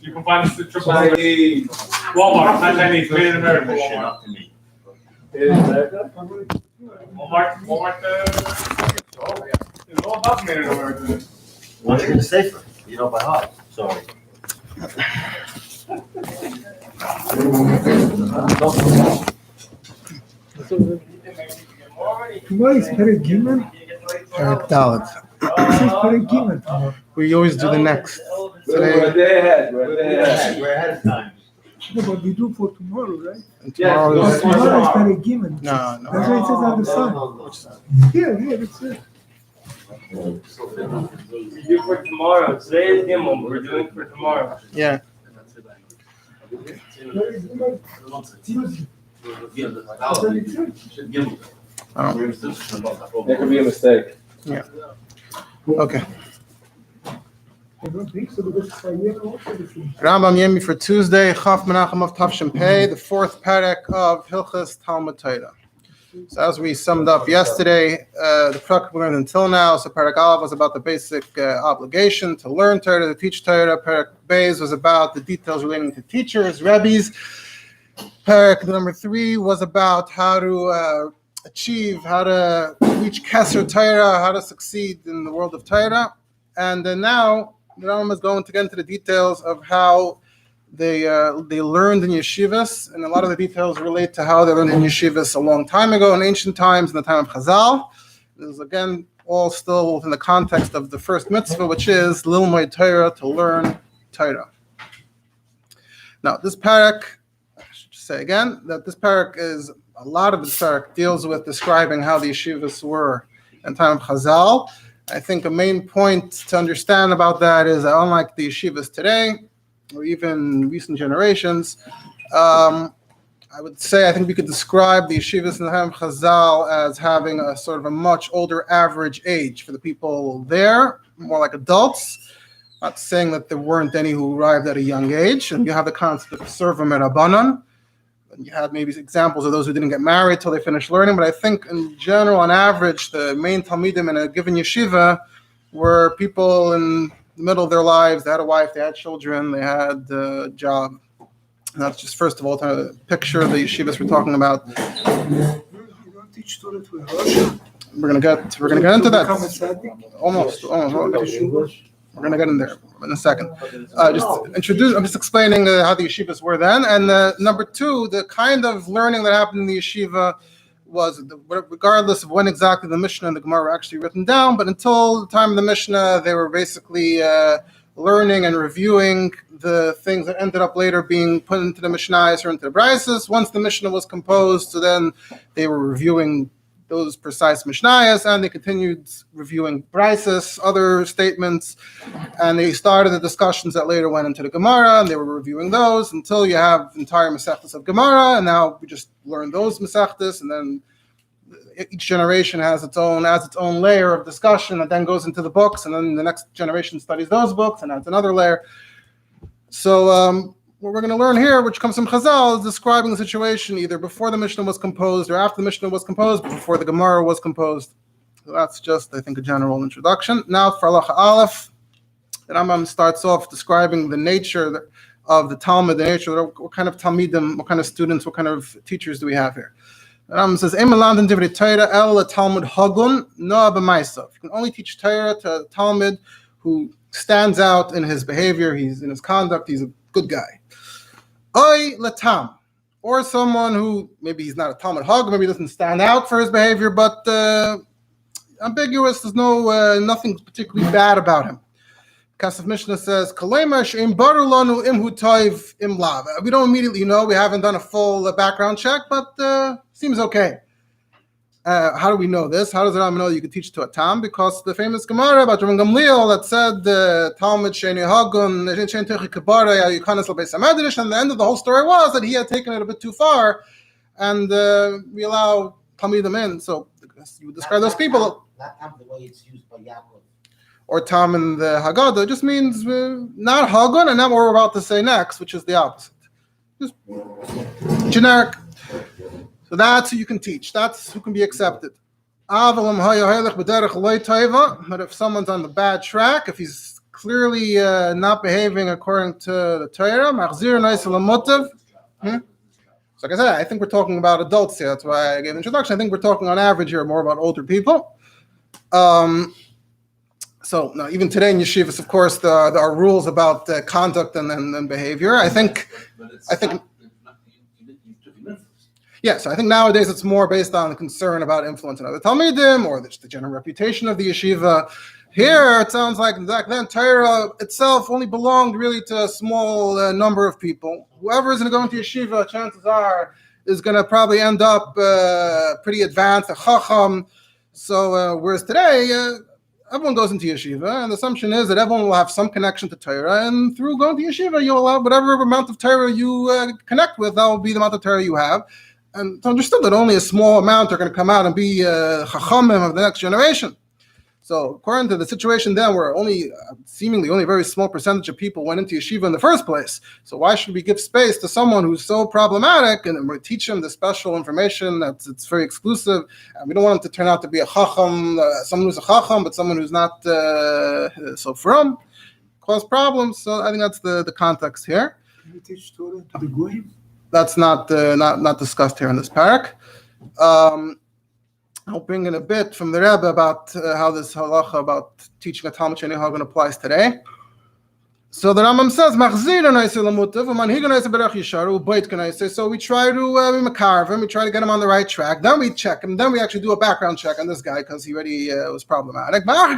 You can find this at Chinese. Walmart, not Chinese, made in America. Walmart, it's all about made in America. Why are you safer? You know by heart. Sorry. Tomorrow is Perek Gimel. Perek Dalet. This is Perek Gimel tomorrow. We always do the next. We're ahead. We're ahead of time. No, but we do for tomorrow, right? And tomorrow But is, tomorrow is Perek Gimel. no. That's why it says on the side. Here, that's it. We do for tomorrow. Today is Gimel. We're doing for tomorrow. Yeah. Where is Gimel? Tuesday. That's what it says. There could be a mistake. Okay. I don't think so, because Fayed also the same. Rambam Yemi for Tuesday, Chaf Menachem of Tavshin Pei, the fourth Perek of Hilchos Talmud Torah. So as we summed up yesterday, the Perek we learned until now, so Perek Aleph was about the basic obligation to learn Torah, to teach Torah. Perek Beis was about the details relating to teachers, Rabbis. Perek number 3 was about how to achieve, how to reach Keser Torah, how to succeed in the world of Torah. And then now, the Rambam is going to get into the details of how they learned in yeshivas, and a lot of the details relate to how they learned in yeshivas a long time ago, in ancient times, in the time of Chazal. This is, again, all still within the context of the first mitzvah, which is Lilmod Torah, to learn Torah. Now, this Perek, I should say again, that this Perek is, a lot of this Perek deals with describing how the yeshivas were in the time of Chazal. I think a main point to understand about that is that unlike the yeshivas today, or even recent generations, I would say I think we could describe the yeshivas in the time of Chazal as having a sort of a much older average age for the people there, more like adults. Not saying that there weren't any who arrived at a young age, and you have the concept of Servam Rabbanan. You had maybe examples of those who didn't get married till they finished learning, but I think in general, on average, the main Talmidim in a given yeshiva were people in the middle of their lives. They had a wife, they had children, they had a job. And that's just, first of all, to picture the yeshivas we're talking about. You don't teach Torah to a Russia. We're gonna get into that. Become a tzaddik. Almost. We're going to get in there in a second. I'm just explaining how the yeshivas were then. And number 2, the kind of learning that happened in the yeshiva was, regardless of when exactly the Mishnah and the Gemara were actually written down, but until the time of the Mishnah, they were basically learning and reviewing the things that ended up later being put into the Mishnayos or into the Brises. Once the Mishnah was composed, so then they were reviewing those precise Mishnayos, and they continued reviewing Brises, other statements, and they started the discussions that later went into the Gemara, and they were reviewing those until you have entire Masechtas of Gemara, and now we just learn those Masechtas, and then each generation has its own layer of discussion that then goes into the books, and then the next generation studies those books, and adds another layer. So what we're going to learn here, which comes from Chazal, is describing the situation either before the Mishnah was composed or after the Mishnah was composed, but before the Gemara was composed. So that's just, I think, a general introduction. Now for Halacha Aleph, the Rambam starts off describing the nature of the Talmud, the nature of what kind of Talmidim, what kind of students, what kind of teachers do we have here. The Rambam says, Ein melamdin divrei Torah el Talmud hagun noah b'maisav. You can only teach Torah to a Talmud who stands out in his behavior, he's in his conduct, he's a good guy. Oy latam, or someone who maybe he's not a Talmud Hag, maybe he doesn't stand out for his behavior, but ambiguous. There's nothing particularly bad about him. Kasef Mishnah says, we don't immediately know. We haven't done a full background check, but seems okay. How do we know this? How does the Rambam know you could teach to a Tam? Because the famous Gemara about Rabbi Gamliel that said Talmud Sheni Hagun Shein Techi Kabara Yukanas L'Beis Hamedrash, and the end of the whole story was that he had taken it a bit too far, and we allow Talmidim in. So you would describe those people. Not Tam the way it's used by Yaakov. Or Tam in the Haggadah. It just means not Hagun, and not what we're about to say next, which is the opposite. Just generic. So that's who you can teach. That's who can be accepted. But if someone's on the bad track, if he's clearly not behaving according to the Torah. Machzir Naisa Lamotiv. So like I said, I think we're talking about adults here. That's why I gave an introduction. I think we're talking on average here more about older people. So now, even today in yeshivas, of course, there are rules about conduct and behavior. I think. Yes, I think nowadays it's more based on the concern about influence in other Talmudim or the general reputation of the yeshiva. Here, it sounds like back then Torah itself only belonged really to a small number of people. Whoever is going to go into yeshiva, chances are, is going to probably end up pretty advanced, a chacham. So, whereas today, everyone goes into yeshiva, and the assumption is that everyone will have some connection to Torah, and through going to yeshiva, you'll have whatever amount of Torah you connect with, that will be the amount of Torah you have. And it's understood that only a small amount are going to come out and be chachamim of the next generation. So according to the situation then, where seemingly only a very small percentage of people went into yeshiva in the first place, so why should we give space to someone who's so problematic and we teach him the special information it's very exclusive, and we don't want him to turn out to be a chacham, someone who's a chacham, but someone who's not so from, cause problems. So I think that's the context here. Can you teach Torah to the goyim? That's not discussed here in this Perek. I'll bring in a bit from the Rebbe about how this halacha about teaching a Talmud Sheni Hagan applies today. So the Rambam says, so we try to makarv him, we try to get him on the right track, then we check him, then we actually do a background check on this guy because he already was problematic. And then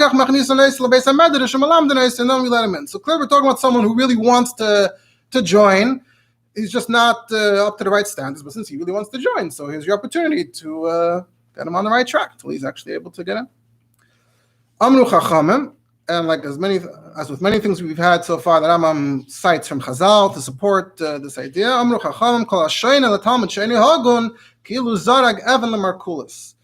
we let him in. So clearly we're talking about someone who really wants to join. He's just not up to the right standards, but since he really wants to join, so here's your opportunity to get him on the right track until he's actually able to get in. Amru Chachamim, and like as with many things we've had so far, the Rambam cites from Chazal to support this idea. Amru Chachamim kol hashein el Talmud she'eni hagun kilu zarag even lemarkulis.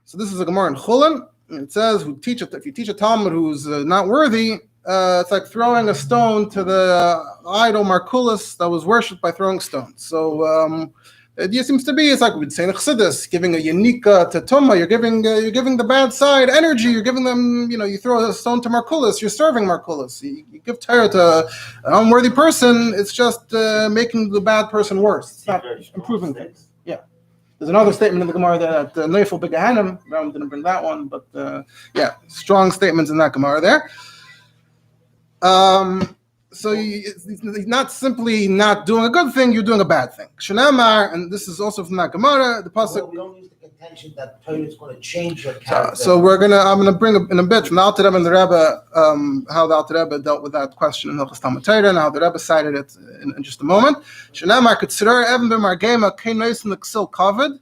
So this is a Gemara in Chulin. It says, if you teach a Talmud who's not worthy, it's like throwing a stone to the idol Markulis that was worshipped by throwing stones. So the idea seems to be, it's like we'd say in Chassidus, giving a yanika to Tumah, you're giving the bad side energy, you're giving them, you throw a stone to Markulis, you're serving Markulis. You give Torah to an unworthy person, it's just making the bad person worse. It's not improving things. Yeah. There's another statement in the Gemara that Neifel Begahanim, Rambam didn't bring that one, but strong statements in that Gemara there. So he's not simply not doing a good thing, you're doing a bad thing. Shanamar, and this is also from that Gemara, the pasuk. We don't use the contention that Torah is going to change your character. So I'm going to bring in a bit from the Alter Rebbe and the Rebbe how the Alter Rebbe dealt with that question in Hilchos Talmud Torah, and how the Rebbe cited it in just a moment. Shanamar Ketzrer Even B'Margema Keinois N'Ksil Kavod.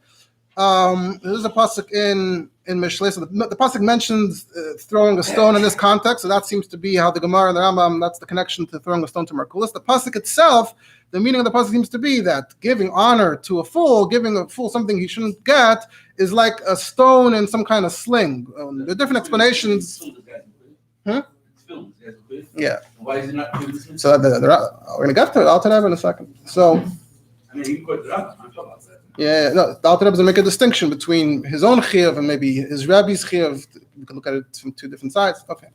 There's a pasuk in Mishlei. So the pasuk mentions throwing a stone in this context, so that seems to be how the Gemara and the Rambam, that's the connection to throwing a stone to Markulis. The pasuk itself, the meaning of the pasuk seems to be that giving honor to a fool, giving a fool something he shouldn't get, is like a stone in some kind of sling. There are different explanations. Yeah. Why is it not? So we're going to get to it. I'll tell you in a second. So. I mean, you put it up. I'm talking about that. The Alter Rebbe doesn't make a distinction between his own chiyuv and maybe his Rabbi's chiyuv. We can look at it from two different sides. Okay.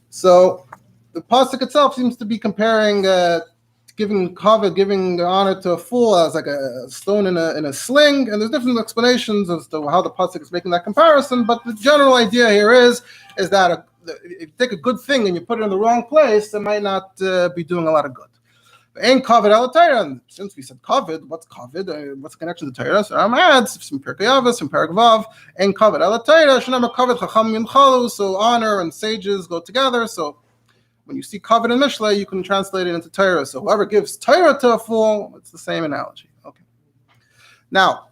So the pasuk itself seems to be comparing giving kavod, giving the honor to a fool as like a stone in a sling, and there's different explanations as to how the pasuk is making that comparison. But the general idea here is that if you take a good thing and you put it in the wrong place, it might not be doing a lot of good. Ain't kavod el Torah. And since we said kavod, what's kavod? What's the connection to Torah? So I'm adds some Perek Avos, some Perek Vav. Ain't kavod el Torah. Shnama kavod chacham yimchalu. So honor and sages go together. So when you see kavod in Mishlei, you can translate it into Torah. So whoever gives Torah to a fool, it's the same analogy. Okay. Now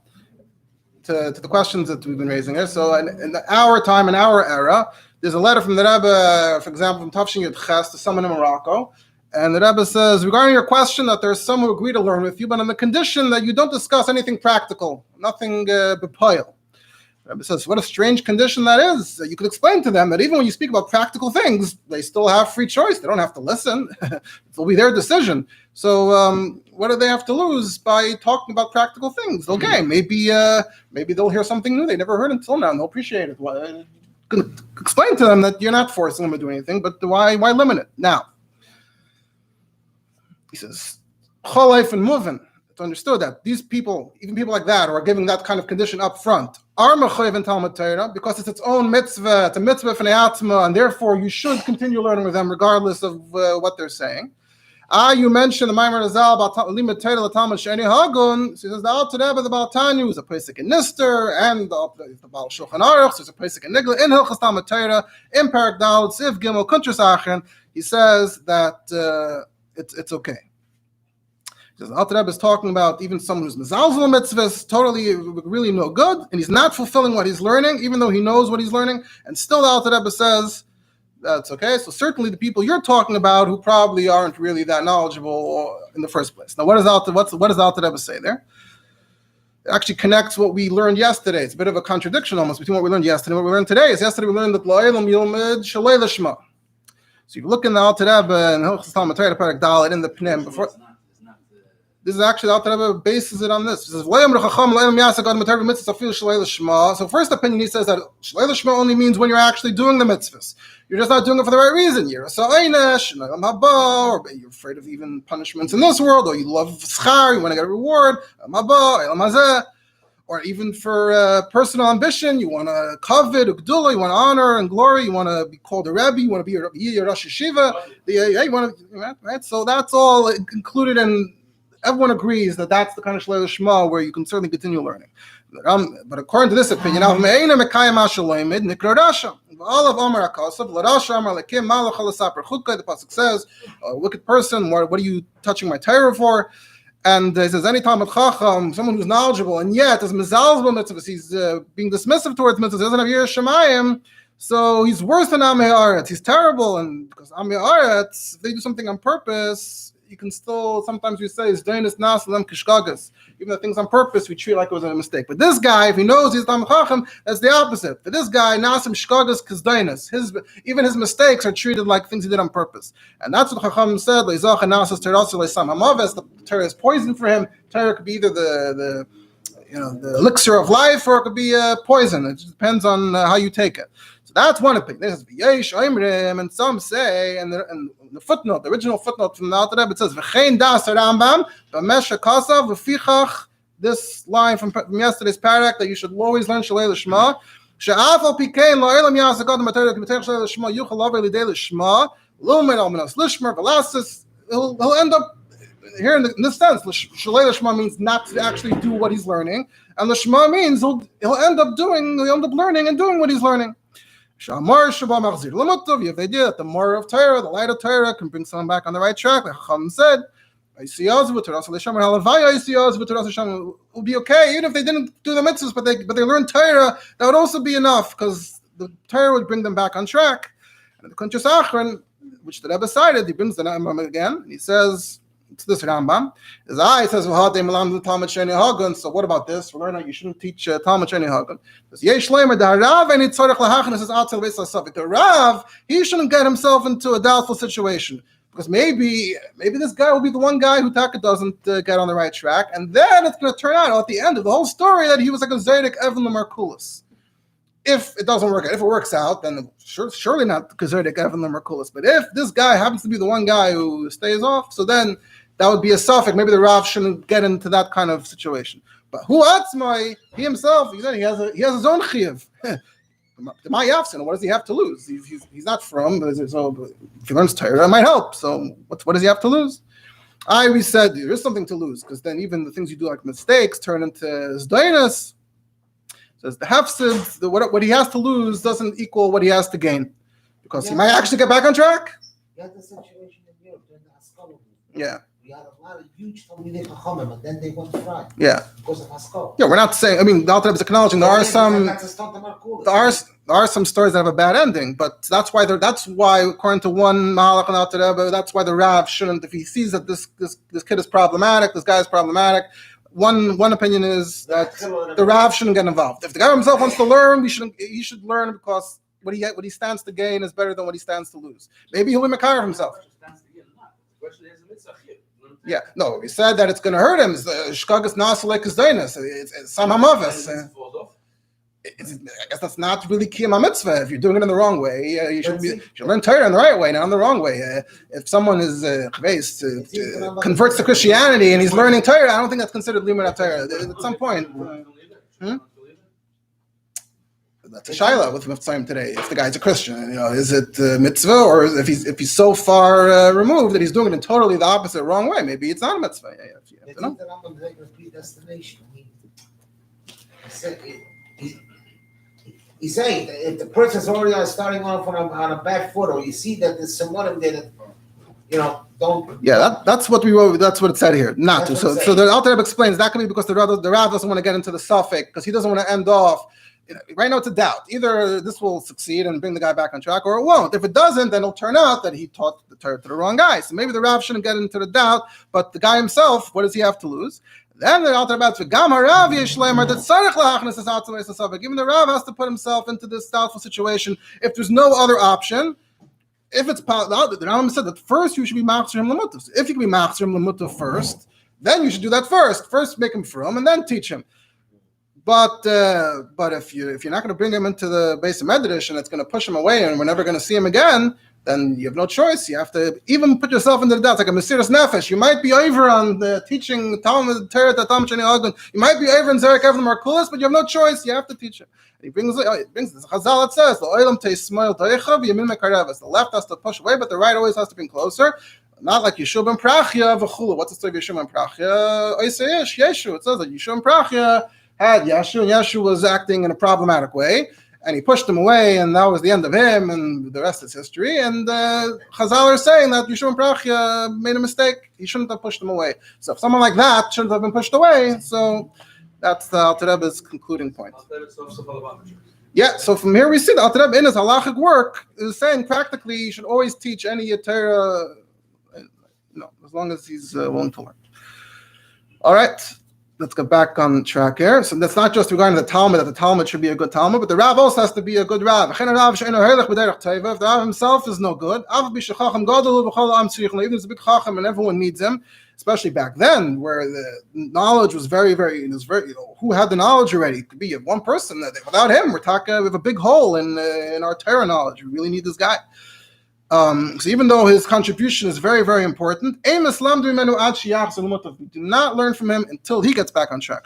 to the questions that we've been raising here. So in our time, in our era, there's a letter from the Rebbe, for example, from Tafshin Yud Ches to someone in Morocco. And the Rebbe says, regarding your question that there's some who agree to learn with you, but on the condition that you don't discuss anything practical, nothing bepoil. The Rebbe says, what a strange condition that is. You could explain to them that even when you speak about practical things, they still have free choice. They don't have to listen. It'll be their decision. So what do they have to lose by talking about practical things? Okay, maybe they'll hear something new they never heard until now, and they'll appreciate it. explain to them that you're not forcing them to do anything, but why limit it? Now, he says, Cholef and Movin. It's understood that these people, even people like that, who are giving that kind of condition up front, are mechayev in Talmud Torah because it's its own mitzvah, it's a mitzvah f'nei atzma, and therefore you should continue learning with them regardless of what they're saying. You mentioned the Maimar Azal about limit Torah l'Talmud she'eni hagun. So he says the Alter Rebbe, the Baal Tanya, who's a Perek in Nister, and the Baal Shulchan Aruch, so it's a Perek in Nigla in Hilchos Talmud Torah in Perek Daled Siv Gimel Kuntras Achen. He says that it's okay. He says the Alter Rebbe is talking about even someone who's mezalzel mitzvahs, totally really no good, and he's not fulfilling what he's learning, even though he knows what he's learning, and still the Alter Rebbe says that's okay. So certainly the people you're talking about who probably aren't really that knowledgeable in the first place. Now, what does Alter Rebbe say there? It actually connects what we learned yesterday. It's a bit of a contradiction almost between what we learned yesterday and what we learned today. Yesterday we learned that Lo'elam Yilmid Shalei Lishma. So if you look in the Alter Rebbe and Hilchos Talmud Torah Perek Dalet in the Pnim before. This is actually the Alter Rebbe bases it on this. He says, so first opinion, he says that Shalei Lishma only means when you're actually doing the mitzvahs. You're just not doing it for the right reason. You're a sa'aynesh, or you're afraid of even punishments in this world, or you love schar, you want to get a reward, or even for personal ambition, you want to covet, ukdula, you want honor and glory, you want to be called a Rabbi, you want to be a Rosh Yeshiva, you want to, right? So that's all included in. Everyone agrees that that's the kind of Shalei Lishma where you can certainly continue learning. But according to this opinion, all of Amar Akasav, L'Rasha Amar Lekim Malach Alasaper Chukka. The pasuk says, "A wicked person, what are you touching my Torah for?" And he says, any Talmud Chacham, someone who's knowledgeable, and yet is mezalzel mitzvahs, he's being dismissive towards mitzvahs, doesn't have Yiras Shamayim, so he's worse than Amei Haaretz. He's terrible, and because Amei Haaretz, if they do something on purpose, you can still, sometimes we say, Zdainis Nasalem Kishkagas. Even the things on purpose, we treat like it was a mistake. But this guy, if he knows he's Talmud Chacham, that's the opposite. For this guy, Nasim Shkagas Kizdainis. Even his mistakes are treated like things he did on purpose. And that's what Chacham said, Leizach and Nasas Terasi Leisam Hamaves, the Torah is poison for him. Torah could be either the elixir of life, or it could be poison. It just depends on how you take it. So that's one opinion. This is V'yesh Oimrim, and some say, and the footnote, the original footnote from the Alter Rebbe, it says V'chein das Rambam b'mesha kasav v'fichach. This line from yesterday's Perek that you should always learn Shalei Lishma. She'af al pikein lo'elam yasagad m'Torah k'mitech Shalei Lishma yuchal laver lidei Lishma lumen al menos lishmer v'lasis. He'll end up here in this sense. Shalei Lishma means not to actually do what he's learning, and Lishma means he'll end up learning and doing what he's learning. Shamar Shabbat Machzir Lamutov. You have the idea that the more of Torah, the light of Torah, can bring someone back on the right track. Like Chacham said, will be okay even if they didn't do the mitzvahs, but they learned Torah. That would also be enough because the Torah would bring them back on track. And the Kuntras Achen, which the Rebbe cited, he brings the Rambam again, and he says. It's this Rambam. It says, so what about this? We're learning you shouldn't teach Talmud Sheni Hagun. The Rav, he shouldn't get himself into a doubtful situation. Because maybe this guy will be the one guy who Taka doesn't get on the right track. And then it's going to turn out at the end of the whole story that he was like a Zaydik Evan Lamarkulis. If it doesn't work out, if it works out, then surely not Kazerdik Evan Lamarkulis. But if this guy happens to be the one guy who stays off, so then that would be a suffix. Maybe the Rav shouldn't get into that kind of situation. But Hu Atzmai, he himself, he has his own chiyuv. My Yafsin, what does he have to lose? He's not from, so if he learns Torah, it might help. So what does he have to lose? I always said there is something to lose, because then even the things you do like mistakes turn into zdainas. Says the hafsid, what he has to lose doesn't equal what he has to gain, because he might actually get back on track. You had the situation in Europe during the Haskalah. Yeah. We had a lot of huge Talmidei Chachamim, and then they went fried. Yeah. Because of Haskalah. Yeah, we're not saying. I mean, the Alter Rebbe is acknowledging there are some stories that have a bad ending, but that's why according to one Mahalach and Alter Rebbe, that's why the Rav shouldn't, if he sees that this kid is problematic, this guy is problematic. One opinion is that the Rav shouldn't get involved. If the guy himself wants to learn, he should learn, because what he stands to gain is better than what he stands to lose. Maybe he'll be Makar himself. Yeah, no, he said that it's going to hurt him. Shkagas Nasalek is Dainas. It's some Hamavis. I guess that's not really kiyum mitzvah. If you're doing it in the wrong way, you should learn Torah in the right way, not in the wrong way. If someone is converts to Christianity and he's learning Torah, I don't think that's considered limud Torah. At some point, that's a shaila with Mitzvahim today. If the guy's a Christian, is it mitzvah, or if he's so far removed that he's doing it in totally the opposite, wrong way? Maybe it's not a mitzvah. It's not the Rambam like a predestination. He's saying that if the person's already starting off on a bad foot, or you see that there's someone in there that, don't. Yeah, that's what that's what it said here. Not to. So the Alter Rebbe explains that could be because the Rav doesn't want to get into the suffix, because he doesn't want to end off. Right now it's a doubt. Either this will succeed and bring the guy back on track, or it won't. If it doesn't, then it'll turn out that he taught the Torah to the wrong guy. So maybe the Rav shouldn't get into the doubt, but the guy himself, what does he have to lose? Then the Alter Rebbe says, "Gam harav yishlemer that tzarich la'achnas es atzmei es suffix." Even the Rav has to put himself into this doubtful situation if there's no other option. If it's possible, the Rambam said that first you should be machzer him lamutav. So if you can be machzer him lamutav first, then you should do that first. First make him from, and then teach him. But if you're not going to bring him into the base of Medrash and it's going to push him away and we're never going to see him again, then you have no choice. You have to even put yourself into the doubt. It's like a Mesiras Nefesh. You might be over on the teaching Talmud, Torah, Talmud, you might be over in Zerek Eved Markulis, but you have no choice. You have to teach him. He brings this Chazal. It says the left has to push away, but the right always has to bring closer. Not like Yeshua ben Prachya v'chulu. What's the story of Yeshua ben Prachya? Yeshu. It says that Yeshua ben Prachya had Yeshu, and Yeshu was acting in a problematic way, and he pushed him away, and that was the end of him, and the rest is history. And Chazal are saying that Yeshua ben Prachya made a mistake. He shouldn't have pushed him away. So if someone like that shouldn't have been pushed away, so that's the Alter Rebbe's concluding point. Yeah, so from here we see the Alter Rebbe in his halachic work is saying practically you should always teach any Torah, as long as he's willing to learn. All right. Let's get back on track here. So that's not just regarding the Talmud, that the Talmud should be a good Talmud, but the Rav also has to be a good Rav. If the Rav himself is no good, even if he's a big Chacham and everyone needs him, especially back then where the knowledge was very, who had the knowledge already? It could be one person. Without him, we have a big hole in our Torah knowledge. We really need this guy. So even though his contribution is very, very important, we do not learn from him until he gets back on track.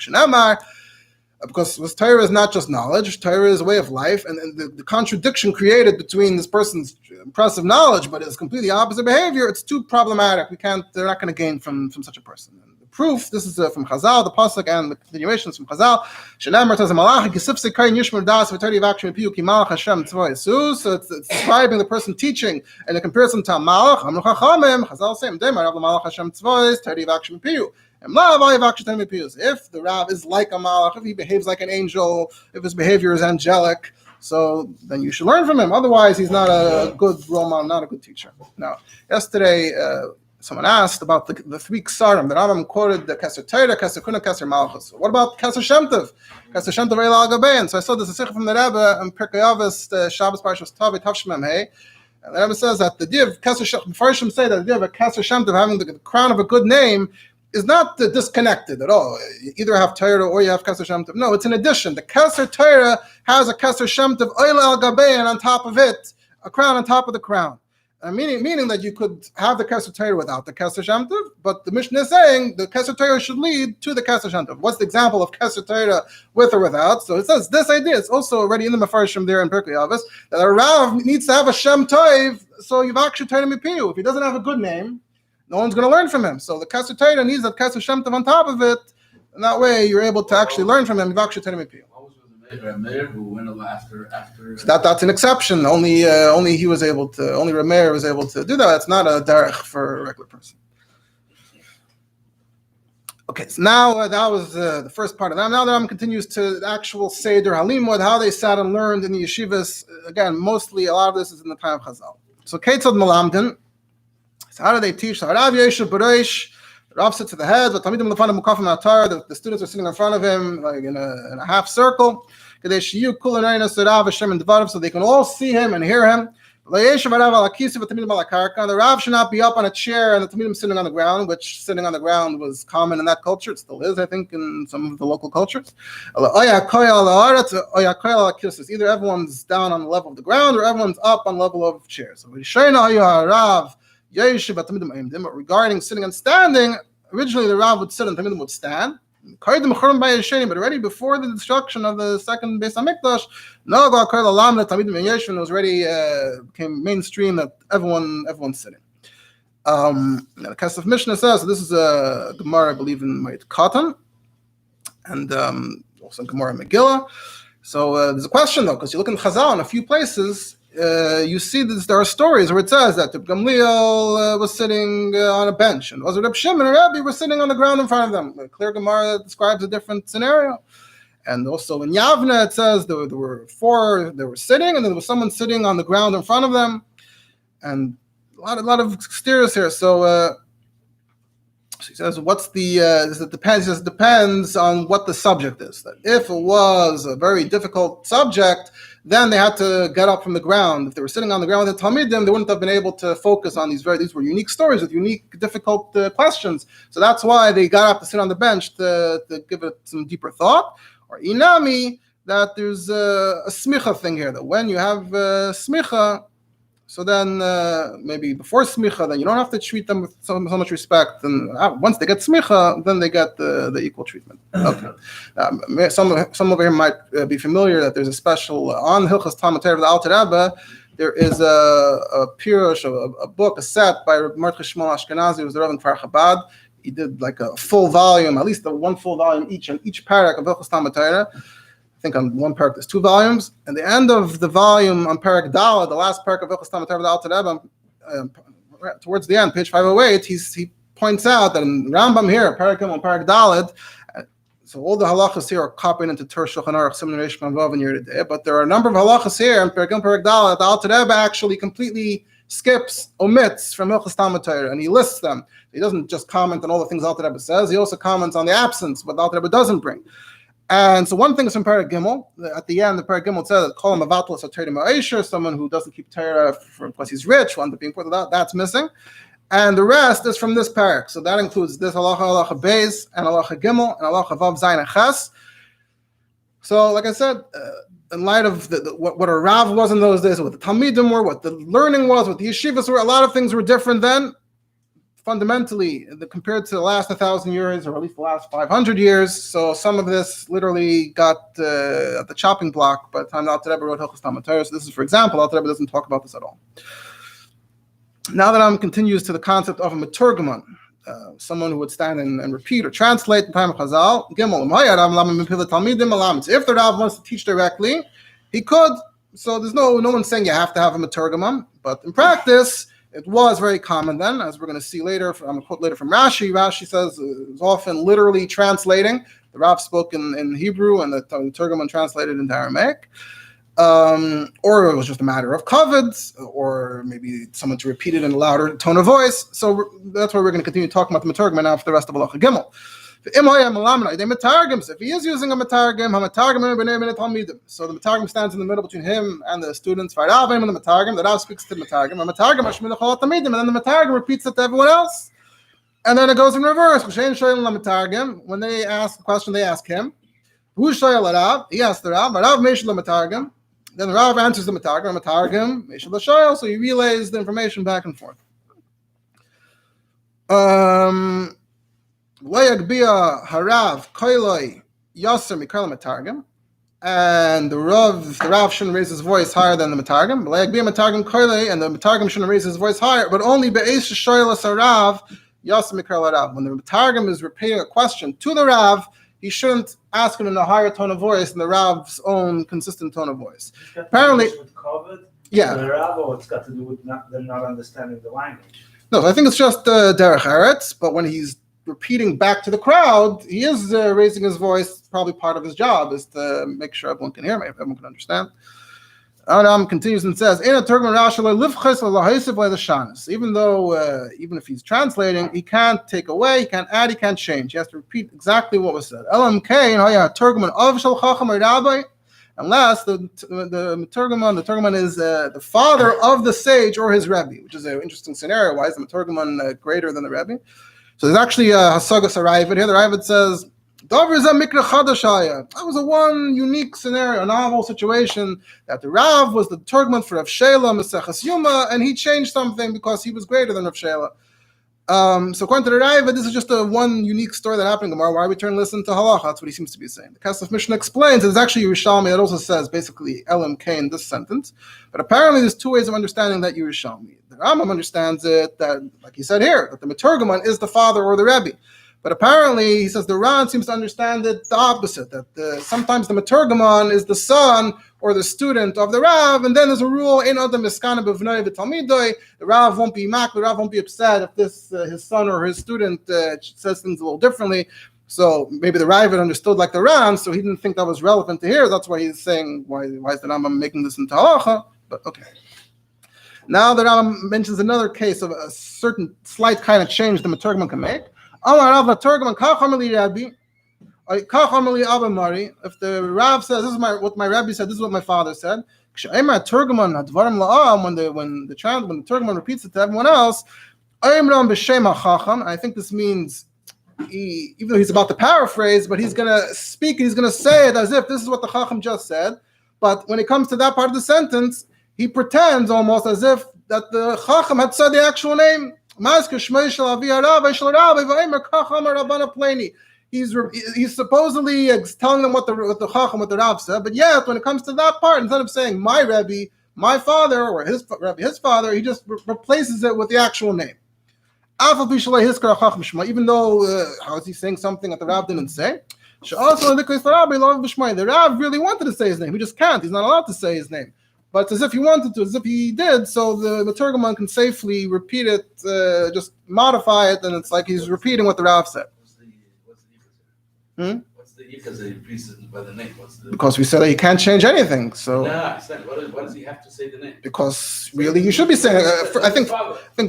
Because Torah is not just knowledge, Torah is a way of life, and the contradiction created between this person's impressive knowledge but his completely opposite behavior, it's too problematic. They're not going to gain from such a person. Proof, this is from Chazal, the pasuk and the continuations from Chazal. So it's describing the person teaching in a comparison to a malach. Chazal say, if the Rav is like a malach, if he behaves like an angel, if his behavior is angelic, so then you should learn from him. Otherwise, he's not a good role model, not a good teacher. Now, yesterday, someone asked about the three ksarim. The Rambam quoted the Keser Torah, Keser Kuna, Keser Malchus. What about Keser Shem Tov? Keser Shem Tov Eil Al Gabein. So I saw this a sikha from the Rebbe and Perek Shabbos Parshas Tavi Tavshmem Hey. And the Rebbe says that the idea of Keser Shem, the Farshim say that the idea of a Keser Shem Tov having the crown of a good name is not disconnected at all. You either have Torah or you have Keser Shem Tov. No, it's an addition. The Keser Torah has a Keser Shem Tov Eil Al Gabein on top of it, a crown on top of the crown. Meaning that you could have the Keser Torah without the Keser Shem Tov, but the Mishnah is saying the Keser Torah should lead to the Keser Shem Tov. What's the example of Keser Torah with or without? So it says this idea. It's also already in the Mefarshim there in Perek Avos that a Rav needs to have a Shem Tov, so you've actually Torah Mipiyu. If he doesn't have a good name, no one's going to learn from him. So the Keser Torah needs that Keser Shem Tov on top of it, and that way you're able to actually learn from him. You've actually Torah Mipiyu. Who went after. So that's an exception. Only he was able to. Only Rameir was able to do that. It's not a derech for a regular person. Okay, so now that was the first part of that. Now the Rambam continues to the actual Seder Halimud, how they sat and learned in the yeshivas. Again, mostly a lot of this is in the time of Chazal. So Keitzad Malamdin. So how do they teach? So Rav Yeshu B'Reish. Rav sits at the head, but the students are sitting in front of him, like in a half circle, so they can all see him and hear him. The Rav should not be up on a chair and the Talmidim sitting on the ground, which sitting on the ground was common in that culture. It still is, I think, in some of the local cultures. Either everyone's down on the level of the ground or everyone's up on the level of chairs. But regarding sitting and standing, originally the Rav would sit and the Talmidim would stand. But already before the destruction of the second Beis Hamikdash, it was already became mainstream that everyone's sitting. The Kesef Mishnah says, so this is a Gemara, I believe, in Ma'it Katan, and also Gemara Megillah. So there's a question though, because you look in Chazal in a few places, you see that there are stories where it says that Gamliel was sitting on a bench, and Reb Shimon and Rabbi were sitting on the ground in front of them. The clear Gemara describes a different scenario. And also in Yavne it says there were four, they were sitting, and there was someone sitting on the ground in front of them. And a lot of steers here. So he says, what's the, it depends. It depends on what the subject is. That if it was a very difficult subject, then they had to get up from the ground. If they were sitting on the ground with the Talmidim, they wouldn't have been able to focus on these were unique stories with unique, difficult questions. So that's why they got up to sit on the bench to give it some deeper thought. Or inami, that there's a smicha thing here, that when you have smicha, so then maybe before smicha, then you don't have to treat them with so much respect. And once they get smicha, then they get the equal treatment. Okay. Some over here might be familiar that there's a special on Hilchos Talmud of the Alter Rebbe. There is a pirush, a book, a set by Mordechai Shmuel Ashkenazi, who was the Rav in Kfar Chabad. He did like a full volume, at least one full volume each on each Perek of Hilchos Talmud Torah. I think on one Perek there's 2 volumes. And the end of the volume on Perek Daled, the last Perek of Hilchos Talmud Torah, the Alter Rebbe, towards the end, page 508, he points out that in Rambam here, Perek Gimel and Perek Daled, so all the halachas here are copied into Torah Shulchan Aruch, Siman Reish Vav and Yerid Deh, but there are a number of halachas here in Perek Gimel, Perek Daled. The Alter Rebbe actually completely omits from Hilchos Talmud Torah, and he lists them. He doesn't just comment on all the things the Alter Rebbe says, he also comments on the absence, what the Alter Rebbe doesn't bring. And so one thing is from Perek Gimel. At the end, the Perek Gimel says that call him a vatal Torah ma'asher, someone who doesn't keep Torah because he's rich, one to be important. That's missing. And the rest is from this Perek. So that includes this halacha beis, and halacha Gimel, and halacha vav zayin and ches. So, like I said, in light of what a Rav was in those days, what the Talmidim were, what the learning was, what the yeshivas were, a lot of things were different then. Fundamentally, compared to the last 1,000 years, or at least the last 500 years, so some of this literally got at the chopping block by the time the Alter Rebbe wrote Hilchos Talmud Torah. So this is, for example, Alter Rebbe doesn't talk about this at all. Now that continues to the concept of a meturgaman, someone who would stand and repeat or translate in time of Chazal. If the Rav wants to teach directly, he could. So there's no one saying you have to have a meturgaman, but in practice, it was very common then, as we're going to see later. I'm going to quote later from Rashi. Rashi says it was often literally translating. The Rav spoke in Hebrew, and the Turgaman translated into Aramaic. Or it was just a matter of kavod, or maybe someone to repeat it in a louder tone of voice. So that's why we're going to continue talking about the Meturgman now for the rest of Halacha Gimel. If he is using a metargim, so the metargim stands in the middle between him and the students. And the metargim, the Rav speaks to the metargim, and then the metargim repeats it to everyone else. And then it goes in reverse. When they ask the question, they ask him. He asks the Rav. Then the Rav answers the metargim. So he relays the information back and forth. Harav Koiloi Yasser Mikra Matargim, and the Rav shouldn't raise his voice higher than the Matargim. Matargim Koiloi, and the Matargim shouldn't raise his voice higher, but only Be'esh Shoylas Harav Yasser Mikra Rav. When the Matargim is repeating a question to the Rav, he shouldn't ask it in a higher tone of voice than the Rav's own consistent tone of voice. Apparently, yeah. The Rav, or it's got to do with them not understanding the language. No, I think it's just derech eretz, but when he's repeating back to the crowd, he is raising his voice. Probably part of his job is to make sure everyone can hear me, everyone can understand. Adam continues and says, even though, even if he's translating, he can't take away, he can't add, he can't change. He has to repeat exactly what was said. And unless the Meturgaman is the father of the sage or his Rabbi, which is an interesting scenario. Why is the Meturgaman greater than the Rabbi? So there's actually a Hasagas Aravid here. The Aravid says, that was a one unique scenario, a novel situation, that the Rav was the Turgman for Rav Shela, Maseches Yuma, and he changed something because he was greater than Rav Shela. So according to the Raiva, this is just a one unique story that happened in Gemara. Why we turn and listen to Halacha? That's what he seems to be saying. The Kesef Mishnah explains it's actually Yerushalmi that also says basically LMK in this sentence. But apparently there's two ways of understanding that Yerushalmi. The Rambam understands it that, like he said here, that the Meturgaman is the father or the Rebbe. But apparently, he says the Ran seems to understand it the opposite, that sometimes the Meturgaman is the son or the student of the Rav, and then there's a rule, in Adam Miskana B'vnei V'Talmidoi, the Rav won't be mak, the Rav won't be upset if this his son or his student says things a little differently. So maybe the Rav understood like the Ran, so he didn't think that was relevant to here. That's why he's saying, why is the Rambam making this into halacha? But okay. Now the Rambam mentions another case of a certain slight kind of change the Meturgaman can make. If the Rav says, this is what my Rabbi said, this is what my father said. When the Turgaman repeats it to everyone else, I think this means, even though he's about to paraphrase, but he's going to speak, he's going to say it as if this is what the Chacham just said. But when it comes to that part of the sentence, he pretends almost as if that the Chacham had said the actual name. He's supposedly telling them what the Chacham, what the Rav said, but yet when it comes to that part, instead of saying my Rebbe, my father, or his Rebbe, his father, he just replaces it with the actual name. Even though, how is he saying something that the Rav didn't say? The Rav really wanted to say his name, he just can't, he's not allowed to say his name. But as if he wanted to, as if he did, so the Meturgaman can safely repeat it, just modify it, and it's like he's repeating what the Rav said. What's the Yichas that he repeats by the name? Because we said that he can't change anything. So why does he have to say the name? Because really, you should be saying. I think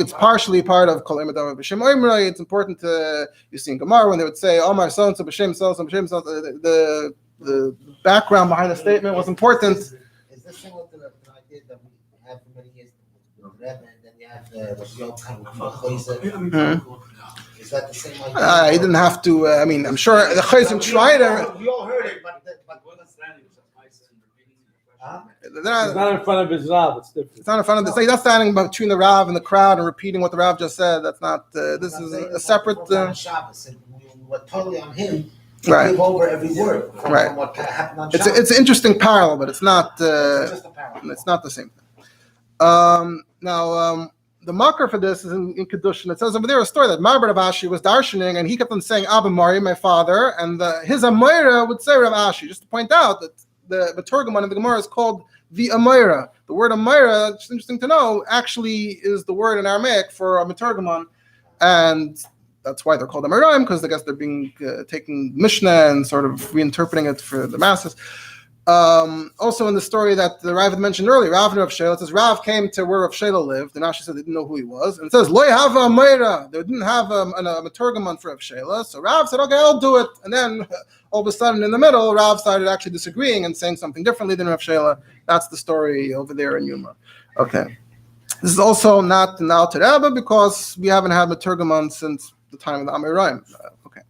it's partially part of Kol Emadam B'Shem Oimrei. It's important to you see in Gemara when they would say Omar so and so B'Shem so and so B'Shem so. The background behind the statement was important. Is this similar to the idea that we had for many years? And then you have the Is that the same idea? He didn't have to. I mean, I'm sure the Chayzim tried to. We all heard it, but It's not in front of his Rav. It's different. It's not in front of the. He's not standing between the Rav and the crowd and repeating what the Rav just said. That's not. This is a separate. Shabbos, and we're totally on him. Right. Give over every word. Right. What happened on It's an interesting parallel, but it's not. Just a parallel. It's not the same thing. Now, the marker for this is in Kedushin. It says over there a story that Marbar Rav Ashi was darshaning, and he kept on saying Abba Mari, my father, and his Amayra would say Rav Ashi. Just to point out that the Turgaman in the Gemara is called the Amayra. The word Amayra, it's interesting to know, actually is the word in Aramaic for a Meturgaman, and that's why they're called Amayraim, because I guess they're being taking Mishnah and sort of reinterpreting it for the masses. Also in the story that the Rav had mentioned earlier, Rav and Rav Shela, it says Rav came to where Rav Shela lived, and Ashi said they didn't know who he was, and it says Lo have a Meira, they didn't have a Meturgaman for Rav Shela, so Rav said, okay, I'll do it, and then all of a sudden in the middle, Rav started actually disagreeing and saying something differently than Rav Shela. That's the story over there in Yuma. Okay. This is also not now to Rabbi because we haven't had Meturgaman since the time of the Amoraim. Okay.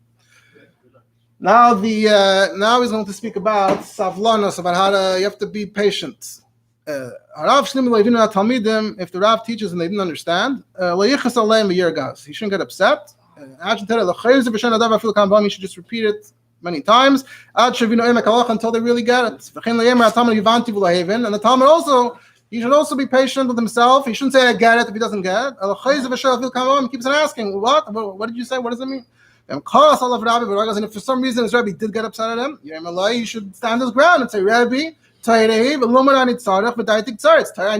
Now he's going to speak about savlanos, about how you have to be patient. If the Rav teaches and they didn't understand, he shouldn't get upset. He should just repeat it many times until they really get it. And the Talmud also, he should also be patient with himself. He shouldn't say I get it if he doesn't get it. He keeps on asking, what did you say? What does it mean? And if for some reason his Rabbi did get upset at him, he should stand his ground and say, Rabbi, I need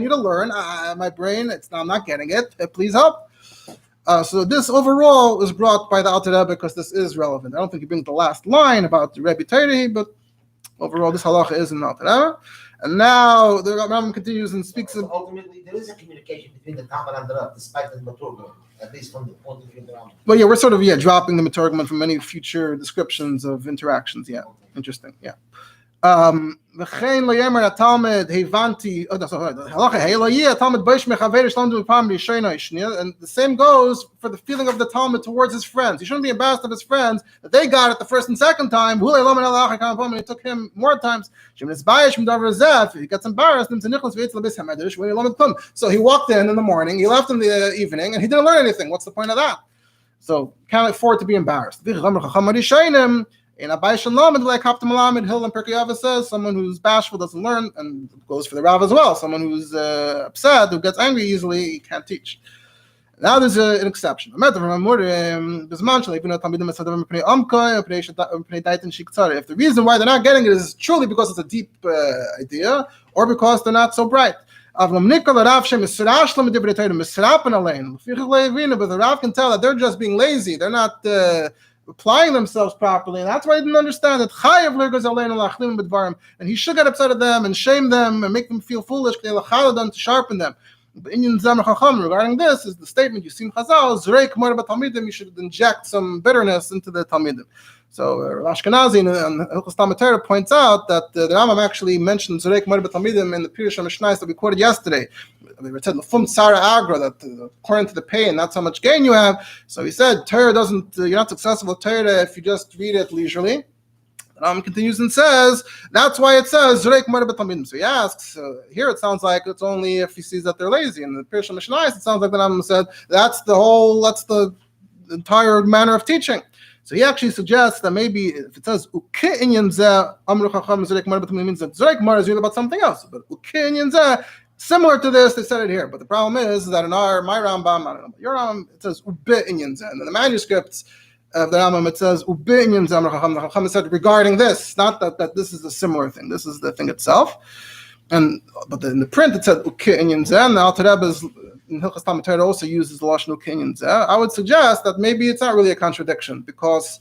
to learn. My brain, I'm not getting it. Please help. So this overall is brought by the Alter Rebbe because this is relevant. I don't think he brings the last line about the Rebbe Terehi, but overall this halacha is in the Alter Rebbe. And now the Rambam continues and speaks of. Ultimately, there is a communication between the Talmud and the Rav, despite the Meturgaman, at least from the point of view of the Rambam. Well, yeah, we're sort of dropping the Meturgaman from any future descriptions of interactions. Yeah, interesting. Yeah. וכן לא יאמר התלמיד הבנתי, halacha hey lo yeh התלמיד boish mechaver shlom du pam rishona ishniya, and the same goes for the feeling of the Talmud towards his friends. He shouldn't be embarrassed of his friends that they got it the first and second time. And it took him more times. If he gets embarrassed, so he walked in the morning, he left in the evening, and he didn't learn anything. What's the point of that? So can't afford to be embarrassed. In Abai Shalom, like Kapta Malamed, Hill and Perek says, someone who's bashful doesn't learn, and goes for the Rav as well. Someone who's upset, who gets angry easily, he can't teach. Now there's an exception. If the reason why they're not getting it is truly because it's a deep idea, or because they're not so bright. But the Rav can tell that they're just being lazy. They're not applying themselves properly, and that's why I didn't understand that. And he should get upset at them and shame them and make them feel foolish to sharpen them. Regarding this is the statement you see in Chazal, you should inject some bitterness into the Talmidim. So Ashkenazi in Hilchos Talmud Torah points out that the Rambam actually mentioned Zurek Mor B'Talmidim in the Pirush HaMishnayos that we quoted yesterday. We said Lefum Tzara Agra, that according to the pain, that's how much gain you have. So he said Torah doesn't. You're not successful with Torah if you just read it leisurely. The Rambam continues and says that's why it says Zurek Mor B'Talmidim. So he asks here it sounds like it's only if he sees that they're lazy. In the Pirush HaMishnayos it sounds like the Rambam said that's the entire manner of teaching. So he actually suggests that maybe if it says Uke inyan zeh amru chacham zurek mar b'tamim means that zurek mar is really about something else. But Uke inyan zeh, similar to this, they said it here. But the problem is that in my Rambam, I don't know, your Rambam, it says Ube inyan zeh. And in the manuscripts of the Rambam, it says Ube inyan zeh amru chacham. The chacham said regarding this, not that this is a similar thing. This is the thing itself. But in the print it said Uke inyan zeh. And the Alter Rebbe's in Hilchos Talmud Torah also uses the lashon ukinyan zeh. I would suggest that maybe it's not really a contradiction, because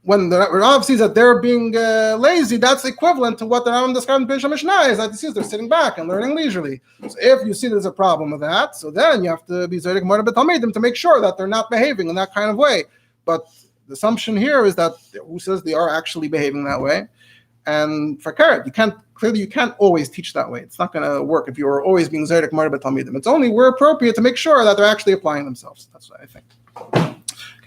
when the Rav sees that they're being lazy, that's equivalent to what the Rambam described in Perek Mishnah, is that he sees they're sitting back and learning leisurely. So if you see there's a problem with that, so then you have to be zaydik more b'talmidim to make sure that they're not behaving in that kind of way. But the assumption here is that who says they are actually behaving that way. And for Keret, you can't always teach that way. It's not going to work if you're always being zaydik mar b'talmidim. It's only where appropriate to make sure that they're actually applying themselves. That's what I think.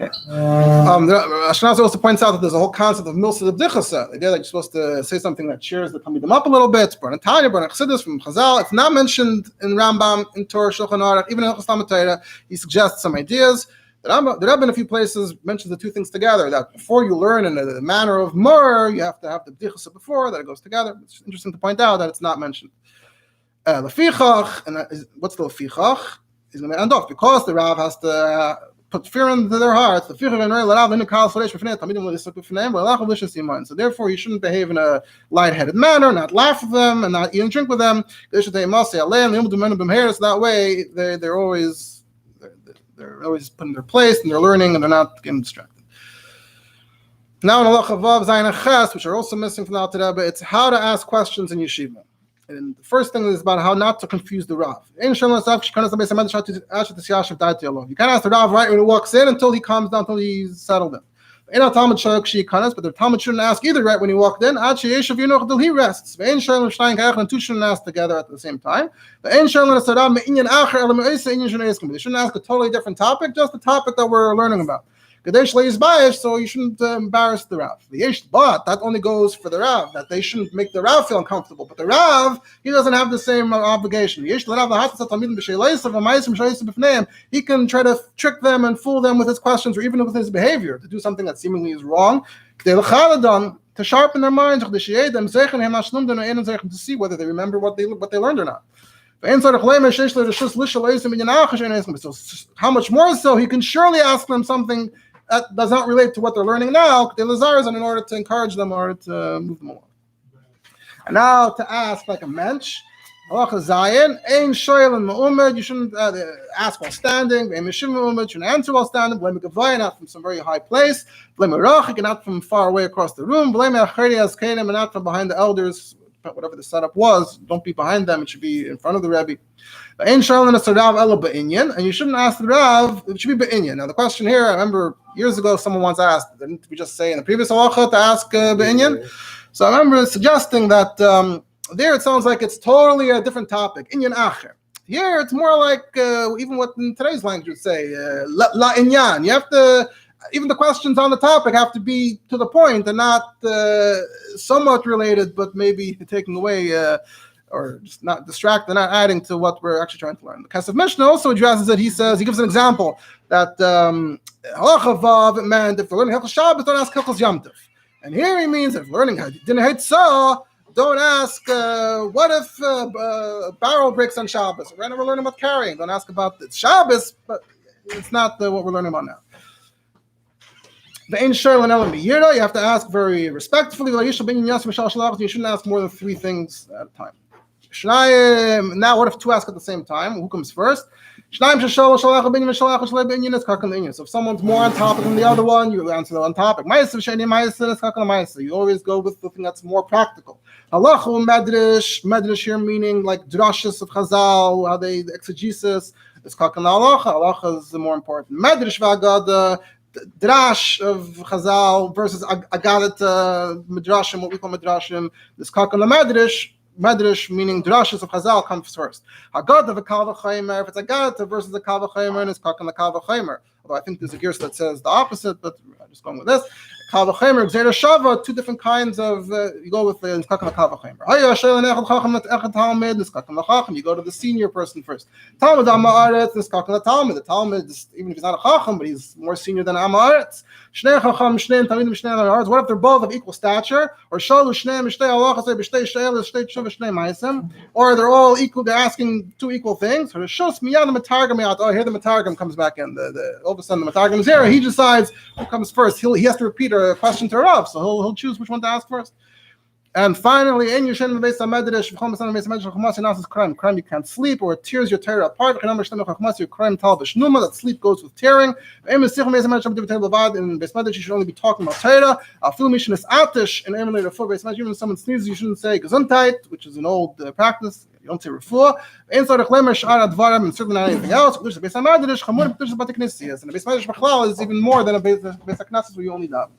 Okay. Ashkenazi also points out that there's a whole concept of milsa d'bdichasa. The idea that you're supposed to say something that cheers the talmidim up a little bit. B'ran Tanya, B'ran Chassidus from Chazal. It's not mentioned in Rambam, in Torah, Shulchan Aruch, even in Hilchos Talmud Torah. He suggests some ideas. The Rabbi in a few places mentions the two things together, that before you learn in the manner of Mor, you have to have the B'dichasa before, that it goes together. It's interesting to point out that it's not mentioned. Lefichach, and what's the Lefichach? He's going to end off, because the Rav has to put fear into their hearts. So therefore, you shouldn't behave in a light-headed manner, not laugh with them, and not eat and drink with them. So that way, they're always put in their place, and they're learning, and they're not getting distracted. Now in Halacha Vav, Zayin, and Ches, which are also missing from the Alter Rebbe, it's how to ask questions in yeshiva. And the first thing is about how not to confuse the Rav. You can't ask the Rav right when he walks in until he calms down, until he's settled in. But the Talmud shouldn't ask either right when he walked in, until he rests. And two shouldn't ask together at the same time. They shouldn't ask a totally different topic, just the topic that we're learning about. So you shouldn't embarrass the Rav. But that only goes for the Rav, that they shouldn't make the Rav feel uncomfortable. But the Rav, he doesn't have the same obligation. He can try to trick them and fool them with his questions, or even with his behavior, to do something that seemingly is wrong, to sharpen their minds, to see whether they remember what they learned or not. So how much more so, he can surely ask them something that does not relate to what they're learning now, in order to encourage them, or to move them along. And now to ask like a mensch, Halacha Zayin, Ein Shoyel and Ma'umed, you shouldn't ask while standing, Ein Mishim Ma'umed, you shouldn't answer while standing, Blame Gavai, not from some very high place, Blame Rachik, not from far away across the room, Blame Acheri Azkenim, and not from behind the elders, whatever the setup was, don't be behind them, it should be in front of the Rebbe. And you shouldn't ask the Rav, it should be Be'inyan. Now the question here, I remember years ago someone once asked, didn't we just say in the previous halacha to ask Be'inyan? So I remember suggesting that there it sounds like it's totally a different topic. Inyan acher. Here it's more like even what in today's language would say la inyan. You have to. Even the questions on the topic have to be to the point and not somewhat related, but maybe taking away or just not distracting, not adding to what we're actually trying to learn. The Kesef Mishnah also addresses it. He gives an example that halacha vav, it meant if we're learning Hilchos Shabbos, don't ask Hilchos Yom Tov. And here he means if learning Din Haitzah, don't ask what if a barrel breaks on Shabbos. We're never learning about carrying. Don't ask about the Shabbos, but it's not what we're learning about now. You have to ask very respectfully. You shouldn't ask more than 3 things at a time. Now, what if 2 ask at the same time? Who comes first? So if someone's more on topic than the other one, you answer on topic. You always go with the thing that's more practical. Halacha medrash here meaning like drashas of Chazal, how they the exegesis. It's kakan halacha. Halacha is the more important. Medrash v'agada. Drash of Chazal versus Agadat Midrashim, what we call Midrashim. This Kakan Medrash meaning Drashas of Chazal comes first. Haggadah of a Kal V'Chaimer, if it's Agadat versus the Kal V'Chaimer, and it's Kakan the Kal V'Chaimer. Although I think there's a gears that says the opposite, but I'm just going with this. Kal V'Chaimer, Gzeira Shava, 2 different kinds of, you go with the Kakan the Kal V'Chaimer. You go to the senior person first. Talmud Amaretz, this Kakan the Talmud. The Talmud, even if he's not a Chacham, but he's more senior than Amaretz. What if they're both of equal stature? Or or they're all equal, they're asking 2 equal things? Or here the Matargum comes back in. All of a sudden the Matargum is here. He decides who comes first. He has to repeat a question to Rav, so he'll choose which one to ask first. And finally, crime, you can't sleep, or it tears your Torah apart. Your crime that sleep goes with tearing. In Besmedish, you should only be talking about Torah. Even when someone sneezes, you shouldn't say Gesundheit, which is an old practice. You don't say refuah. And certainly not anything else. And the Besmedish Bechlal is even more than a Beis HaKnesses where you only daven.